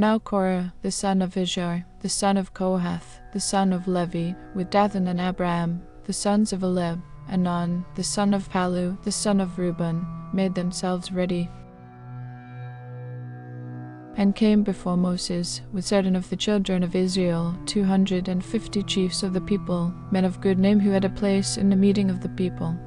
Now Korah, the son of Izhar, the son of Kohath, the son of Levi, with Dathan and Abiram, the sons of Eleb, and Non, the son of Palu, the son of Reuben, made themselves ready, and came before Moses with certain of the children of Israel, 250 chiefs of the people, men of good name who had a place in the meeting of the people.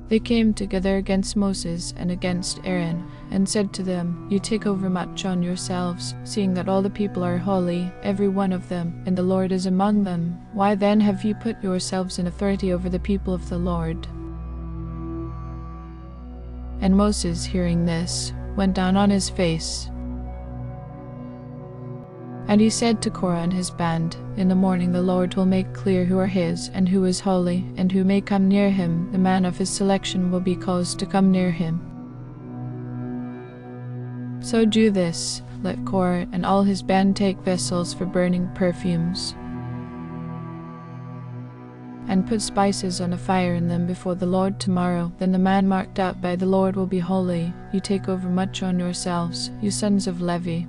They came together against Moses and against Aaron, and said to them, You take overmuch on yourselves, seeing that all the people are holy, every one of them, and the Lord is among them. Why then have you put yourselves in authority over the people of the Lord? And Moses, hearing this, went down on his face. And he said to Korah and his band, In the morning the Lord will make clear who are his, and who is holy, and who may come near him. The man of his selection will be caused to come near him. So do this, let Korah and all his band take vessels for burning perfumes, and put spices on a fire in them before the Lord tomorrow. Then the man marked out by the Lord will be holy. You take overmuch on yourselves, you sons of Levi.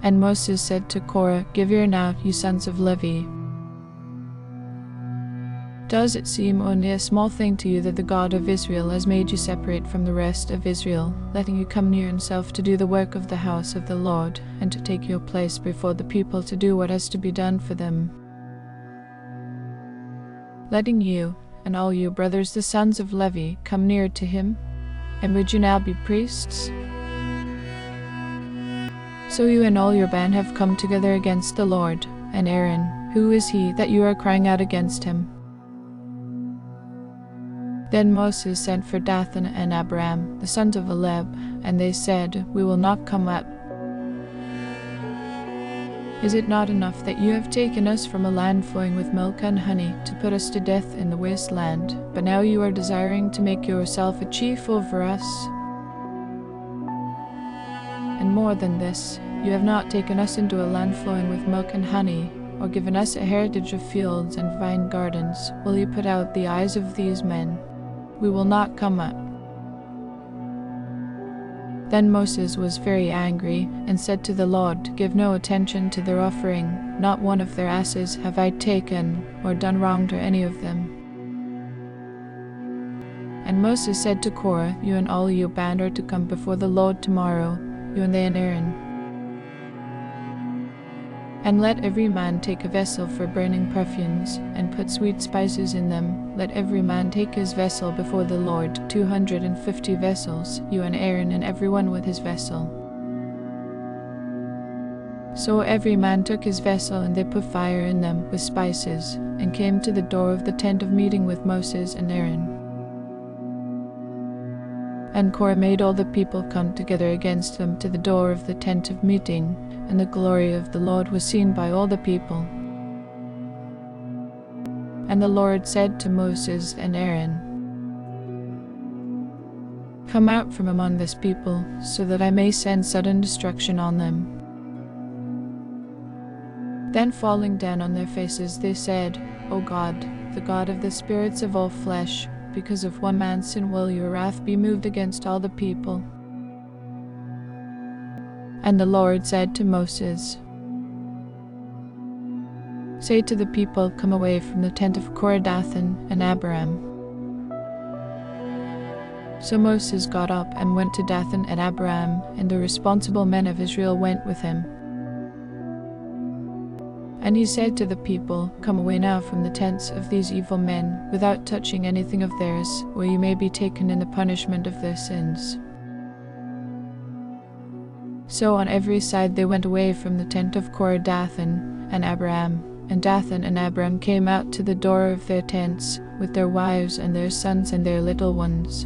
And Moses said to Korah, Give ear now, you sons of Levi. Does it seem only a small thing to you that the God of Israel has made you separate from the rest of Israel, letting you come near himself to do the work of the house of the Lord, and to take your place before the people to do what has to be done for them? Letting you, and all you brothers the sons of Levi, come near to him? And would you now be priests? So you and all your band have come together against the Lord, and Aaron, who is he that you are crying out against him? Then Moses sent for Dathan and Abiram, the sons of Eleb, and they said, We will not come up. Is it not enough that you have taken us from a land flowing with milk and honey to put us to death in the waste land, but now you are desiring to make yourself a chief over us? And more than this, you have not taken us into a land flowing with milk and honey, or given us a heritage of fields and vine gardens. Will you put out the eyes of these men? We will not come up. Then Moses was very angry, and said to the Lord, Give no attention to their offering. Not one of their asses have I taken, or done wrong to any of them. And Moses said to Korah, You and all your band are to come before the Lord tomorrow, you and they and Aaron. And let every man take a vessel for burning perfumes, and put sweet spices in them. Let every man take his vessel before the Lord, 250 vessels, you and Aaron and every one with his vessel. So every man took his vessel, and they put fire in them with spices, and came to the door of the tent of meeting with Moses and Aaron. And Korah made all the people come together against them to the door of the tent of meeting, and the glory of the Lord was seen by all the people. And the Lord said to Moses and Aaron, Come out from among this people, so that I may send sudden destruction on them. Then falling down on their faces they said, O God, the God of the spirits of all flesh, because of one man's sin will your wrath be moved against all the people. And the Lord said to Moses, Say to the people, Come away from the tent of Korah, Dathan, and Abiram. So Moses got up and went to Dathan and Abiram, and the responsible men of Israel went with him. And he said to the people, Come away now from the tents of these evil men, without touching anything of theirs, or you may be taken in the punishment of their sins. So on every side they went away from the tent of Korah, Dathan, and Abiram. And Dathan and Abiram came out to the door of their tents, with their wives and their sons and their little ones.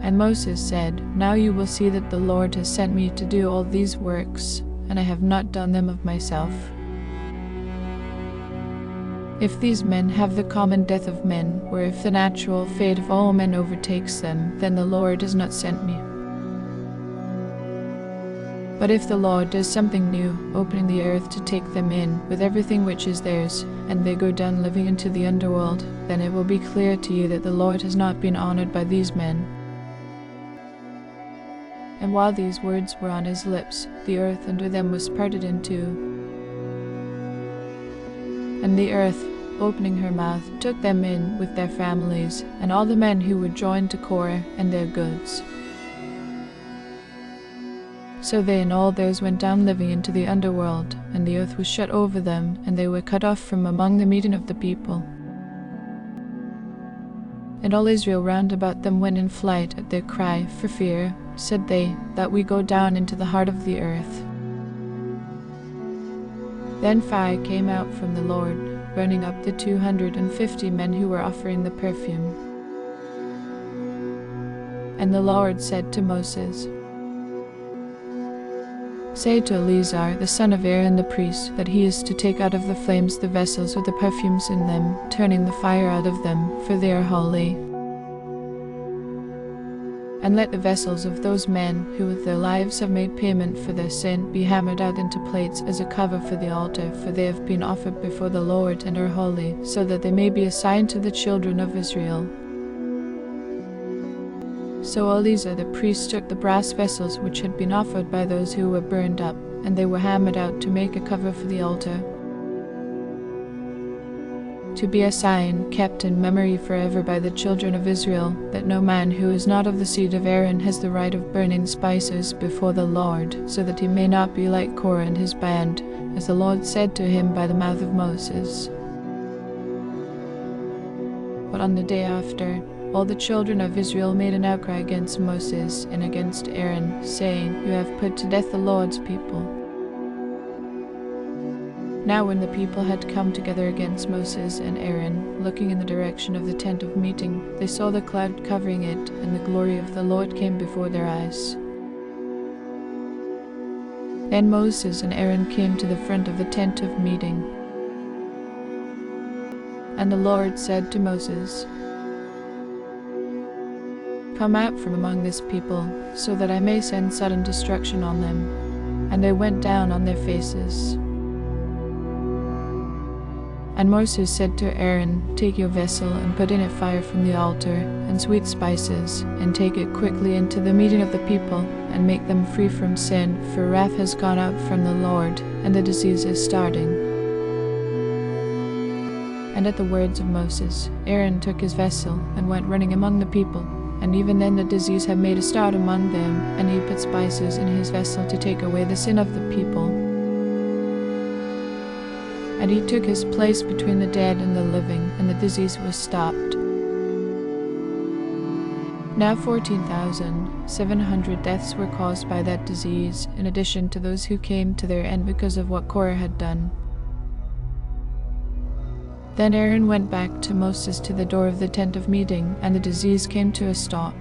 And Moses said, Now you will see that the Lord has sent me to do all these works, and I have not done them of myself. If these men have the common death of men, or if the natural fate of all men overtakes them, then the Lord has not sent me. But if the Lord does something new, opening the earth to take them in, with everything which is theirs, and they go down living into the underworld, then it will be clear to you that the Lord has not been honored by these men. And while these words were on his lips, the earth under them was parted in two. And the earth, opening her mouth, took them in with their families, and all the men who were joined to Korah, and their goods. So they and all theirs went down living into the underworld, and the earth was shut over them, and they were cut off from among the meeting of the people. And all Israel round about them went in flight at their cry, for fear, said they, that we go down into the heart of the earth. Then fire came out from the Lord, burning up the 250 men who were offering the perfume. And the Lord said to Moses, Say to Eleazar, the son of Aaron the priest, that he is to take out of the flames the vessels with the perfumes in them, turning the fire out of them, for they are holy. And let the vessels of those men who with their lives have made payment for their sin be hammered out into plates as a cover for the altar, for they have been offered before the Lord and are holy, so that they may be a sign to the children of Israel. So Eleazar the priest took the brass vessels which had been offered by those who were burned up, and they were hammered out to make a cover for the altar, to be a sign kept in memory forever by the children of Israel, that no man who is not of the seed of Aaron has the right of burning spices before the Lord, so that he may not be like Korah and his band, as the Lord said to him by the mouth of Moses. But on the day after, all the children of Israel made an outcry against Moses and against Aaron, saying, You have put to death the Lord's people. Now when the people had come together against Moses and Aaron, looking in the direction of the tent of meeting, they saw the cloud covering it, and the glory of the Lord came before their eyes. Then Moses and Aaron came to the front of the tent of meeting. And the Lord said to Moses, Come out from among this people, so that I may send sudden destruction on them. And they went down on their faces. And Moses said to Aaron, Take your vessel, and put in it fire from the altar, and sweet spices, and take it quickly into the meeting of the people, and make them free from sin, for wrath has gone out from the Lord, and the disease is starting. And at the words of Moses, Aaron took his vessel, and went running among the people. And even then the disease had made a start among them, and he put spices in his vessel to take away the sin of the people. And he took his place between the dead and the living, and the disease was stopped. Now 14,700 deaths were caused by that disease, in addition to those who came to their end because of what Korah had done. Then Aaron went back to Moses to the door of the tent of meeting, and the disease came to a stop.